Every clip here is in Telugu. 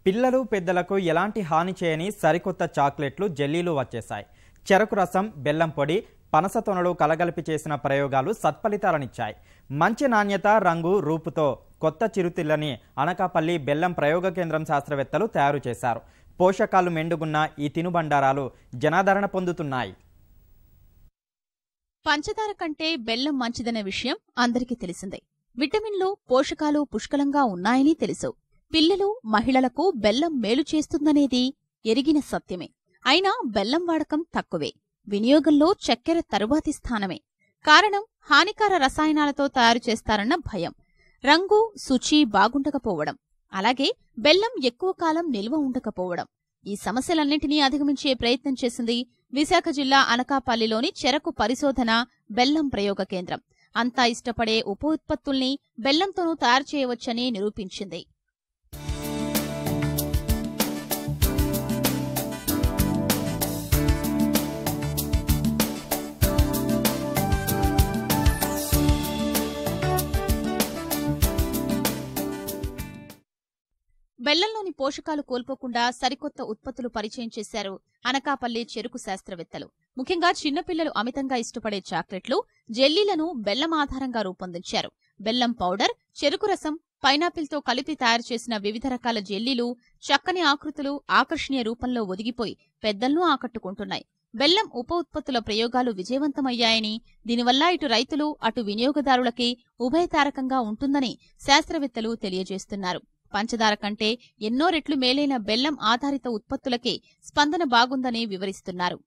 పిల్లలు పెద్దలకు ఎలాంటి హాని చేయని సరికొత్త చాక్లెట్లు జెల్లీలు వచ్చేశాయి. చెరకు రసం, బెల్లం పొడి, పనస తొనలు కలగలిపి చేసిన ప్రయోగాలు సత్ఫలితాలనిచ్చాయి. మంచి నాణ్యత, రంగు, రూపుతో కొత్త చిరుతిళ్ళని అనకాపల్లి బెల్లం ప్రయోగ కేంద్రం శాస్త్రవేత్తలు తయారు చేశారు. పోషకాలు మెండుగున్న ఈ తినుబండారాలు జనాదరణ పొందుతున్నాయి. పంచదార కంటే బెల్లం మంచిదనే విషయం అందరికీ తెలిసిందే. విటమిన్లు, పోషకాలు పుష్కలంగా ఉన్నాయని తెలుసు. పిల్లలు, మహిళలకు బెల్లం మేలు చేస్తుందనేది ఎరిగిన సత్యమే. అయినా బెల్లం వాడకం తక్కువే. వినియోగంలో చక్కెర తరువాతి స్థానమే. కారణం హానికార రసాయనాలతో తయారు చేస్తారన్న భయం, రంగు, శుచి బాగుండకపోవడం, అలాగే బెల్లం ఎక్కువ కాలం నిల్వ ఉండకపోవడం. ఈ సమస్యలన్నింటినీ అధిగమించే ప్రయత్నం చేసింది విశాఖ జిల్లా అనకాపల్లిలోని చెరకు పరిశోధన బెల్లం ప్రయోగ కేంద్రం. అంతా ఇష్టపడే ఉప ఉత్పత్తుల్ని బెల్లంతోనూ తయారు చేయవచ్చని నిరూపించింది. బెల్లంలోని పోషకాలు కోల్పోకుండా సరికొత్త ఉత్పత్తులు పరిచయం చేశారు అనకాపల్లి చెరకు శాస్త్రవేత్తలు. ముఖ్యంగా చిన్నపిల్లలు అమితంగా ఇష్టపడే చాక్లెట్లు, జెల్లీలను బెల్లం ఆధారంగా రూపొందించారు. బెల్లం పౌడర్, చెరుకు రసం, పైనాపిల్తో కలిపి తయారు చేసిన వివిధ రకాల జెల్లీలు చక్కని ఆకృతులు, ఆకర్షణీయ రూపంలో ఒదిగిపోయి పెద్దలను ఆకట్టుకుంటున్నాయి. బెల్లం ఉప ఉత్పత్తుల ప్రయోగాలు విజయవంతమయ్యాయని, దీనివల్ల ఇటు రైతులు, అటు వినియోగదారులకి ఉభయతారకంగా ఉంటుందని శాస్త్రవేత్తలు తెలియజేస్తున్నారు. పంచదార కంటే ఎన్నో రెట్లు మేలైన బెల్లం ఆధారిత ఉత్పత్తులకే స్పందన బాగుందని వివరిస్తున్నారు.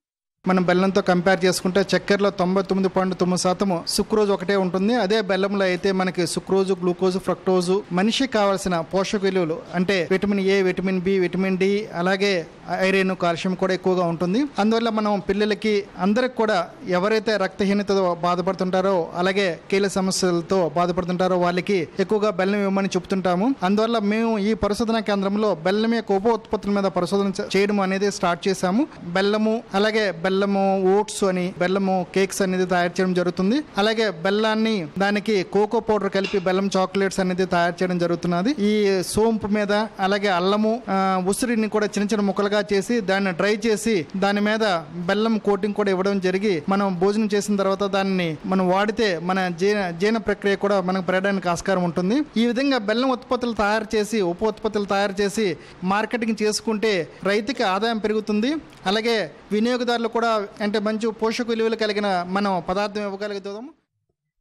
మనం బెల్లంతో కంపేర్ చేసుకుంటే చక్కెరలో 99.9% సుక్రోజ్ ఒకటే ఉంటుంది. అదే బెల్లంలో అయితే మనకి సుక్రోజు, గ్లూకోజు, ఫ్రక్టోజు, మనిషికి కావాల్సిన పోషక విలువలు అంటే vitamin A, vitamin B, vitamin D, అలాగే ఐరన్, కాల్షియం కూడా ఎక్కువగా ఉంటుంది. అందువల్ల మనం పిల్లలకి అందరికి కూడా ఎవరైతే రక్తహీనతతో బాధపడుతుంటారో, అలాగే కీళ్ళ సమస్యలతో బాధపడుతుంటారో వాళ్ళకి ఎక్కువగా బెల్లం ఇవ్వమని చెప్తుంటాము. అందువల్ల మేము ఈ పరిశోధనా కేంద్రంలో బెల్లం యొక్క ఉప ఉత్పత్తుల మీద పరిశోధన చేయడం అనేది స్టార్ట్ చేశాము. బెల్లము, అలాగే బెల్లము ఓట్స్ అని బెల్లము కేక్స్ అనేది తయారు చేయడం జరుగుతుంది. అలాగే బెల్లాన్ని దానికి కోకో పౌడర్ కలిపి బెల్లం చాక్లెట్స్ అనేది తయారు చేయడం జరుగుతున్నది. ఈ సోంపు మీద అలాగే అల్లము, ఉసిరిని కూడా చిన్న చిన్న ముక్కలుగా చేసి దాన్ని డ్రై చేసి దాని మీద బెల్లం కోటింగ్ కూడా ఇవ్వడం జరిగి మనం భోజనం చేసిన తర్వాత దాన్ని మనం వాడితే మన జీర్ణ ప్రక్రియ కూడా మనకు పెరగడానికి ఆస్కారం ఉంటుంది. ఈ విధంగా బెల్లం ఉత్పత్తులు తయారు చేసి ఉప ఉత్పత్తులు తయారు చేసి మార్కెటింగ్ చేసుకుంటే రైతుకి ఆదాయం పెరుగుతుంది. అలాగే వినియోగదారులు కూడా అంటే మంచి పోషక విలువలు కలిగిన మనం పదార్థం ఇవ్వగలుగుతాము.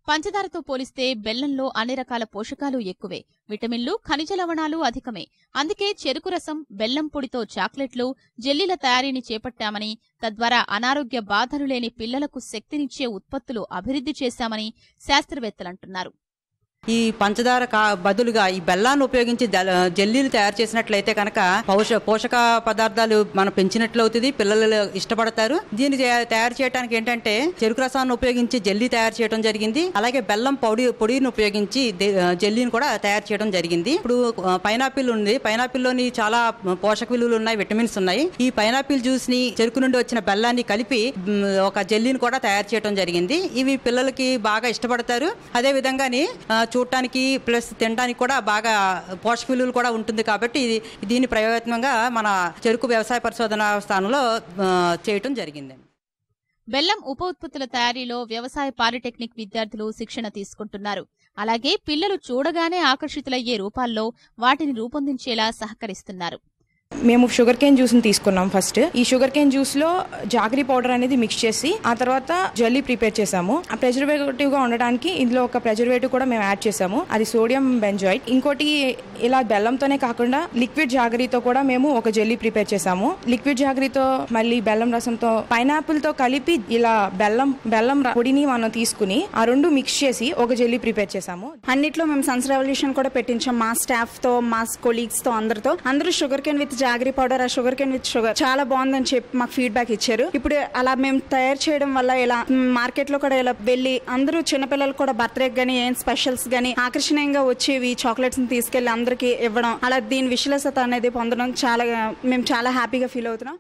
పంచదారతో పోలిస్తే బెల్లంలో అన్ని రకాల పోషకాలు ఎక్కువే. విటమిన్లు, ఖనిజ లవణాలు అధికమే. అందుకే చెరుకు రసం, బెల్లం పొడితో చాక్లెట్లు, జెల్లీల తయారీని చేపట్టామని, తద్వారా అనారోగ్య బాధలు లేని పిల్లలకు శక్తినిచ్చే ఉత్పత్తులు అభివృద్ధి చేశామని శాస్త్రవేత్తలంటున్నారు. ఈ పంచదార బదులుగా ఈ బెల్లాన్ని ఉపయోగించి జెల్లీలు తయారు చేసినట్లయితే కనుక పోషక పదార్థాలు మనం పెంచినట్లు అవుతుంది, పిల్లలు ఇష్టపడతారు. దీన్ని తయారు చేయడానికి ఏంటంటే చెరుకు రసాన్ని ఉపయోగించి జెల్లీ తయారు చేయడం జరిగింది. అలాగే బెల్లం పొడిని ఉపయోగించి జెల్లీని కూడా తయారు చేయడం జరిగింది. ఇప్పుడు పైనాపిల్ ఉంది, పైనాపిల్లోని చాలా పోషక విలువలు ఉన్నాయి, విటమిన్స్ ఉన్నాయి. ఈ పైనాపిల్ జ్యూస్ ని చెరుకు నుండి వచ్చిన బెల్లాన్ని కలిపి ఒక జెల్లీని కూడా తయారు చేయడం జరిగింది. ఇవి పిల్లలకి బాగా ఇష్టపడతారు. అదే విధంగాని చూడటానికి ప్లస్ తినడానికి కూడా బాగా పోషక విలువలు కూడా ఉంటుంది. కాబట్టి దీన్ని ప్రయోగాత్మకంగా మన చెరుకు వ్యవసాయ పరిశోధన స్థానంలో చేయటం జరిగింది. బెల్లం ఉప ఉత్పత్తుల తయారీలో వ్యవసాయ పాలిటెక్నిక్ విద్యార్థులు శిక్షణ తీసుకుంటున్నారు. అలాగే పిల్లలు చూడగానే ఆకర్షితులయ్యే రూపాల్లో వాటిని రూపొందించేలా సహకరిస్తున్నారు. మేము షుగర్ కేన్ జ్యూస్ ని తీసుకున్నాం. ఫస్ట్ ఈ షుగర్ కేన్ జ్యూస్ లో జాగరీ పౌడర్ అనేది మిక్స్ చేసి ఆ తర్వాత జెల్లీ ప్రిపేర్ చేసాము. ఆ ప్రిజర్వేటివ్ గా ఉండడానికి ఇందులో ఒక ప్రిజర్వేటివ్ కూడా మేము యాడ్ చేసాము, అది సోడియం బెంజాయిడ్. ఇంకోటి ఇలా బెల్లంతోనే కాకుండా లిక్విడ్ జాగరీతో కూడా మేము ఒక జెల్లీ ప్రిపేర్ చేసాము. లిక్విడ్ జాగరీతో మళ్ళీ బెల్లం రసంతో పైనాపిల్ తో కలిపి ఇలా బెల్లం పొడిని మనం తీసుకుని ఆ రెండు మిక్స్ చేసి ఒక జెల్లీ ప్రిపేర్ చేసాము. అన్నిట్లో మేము సన్స్ రెవల్యూషన్ కూడా పెట్టించాం. మా స్టాఫ్ తో, మా కొలీగ్స్ తో అందరూ sugar cane with jaggery powder, ఆ షుగర్ కేన్ విత్ షుగర్ చాలా బాగుందని చెప్పి మాకు ఫీడ్బ్యాక్ ఇచ్చారు. ఇప్పుడు అలా మేము తయారు చేయడం వల్ల ఇలా మార్కెట్ లో కూడా ఇలా వెళ్ళి అందరూ చిన్నపిల్లలు కూడా బర్త్డే గానీ ఏం స్పెషల్స్ గానీ ఆకర్షణీయంగా వచ్చేవి చాక్లెట్స్ ని తీసుకెళ్లి అందరికి ఇవ్వడం, అలా దీని విశ్వాసత అనేది పొందడం మేము చాలా హ్యాపీగా ఫీల్ అవుతున్నాం.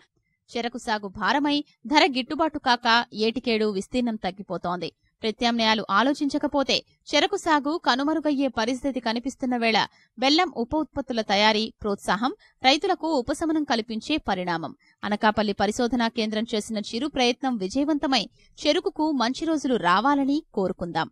చెరకు సాగు భారమై ధర గిట్టుబాటు కాక ఏటికేడు విస్తీర్ణం తగ్గిపోతోంది. ప్రత్యామ్నాయాలు ఆలోచించకపోతే చెరకు సాగు కనుమరుగయ్యే పరిస్థితి కనిపిస్తున్న వేళ బెల్లం ఉప ఉత్పత్తుల తయారీ ప్రోత్సాహం రైతులకు ఉపశమనం కల్పించే పరిణామం. అనకాపల్లి పరిశోధనా కేంద్రం చేసిన చిరు ప్రయత్నం విజయవంతమై చెరుకుకు మంచి రోజులు రావాలని కోరుకుందాం.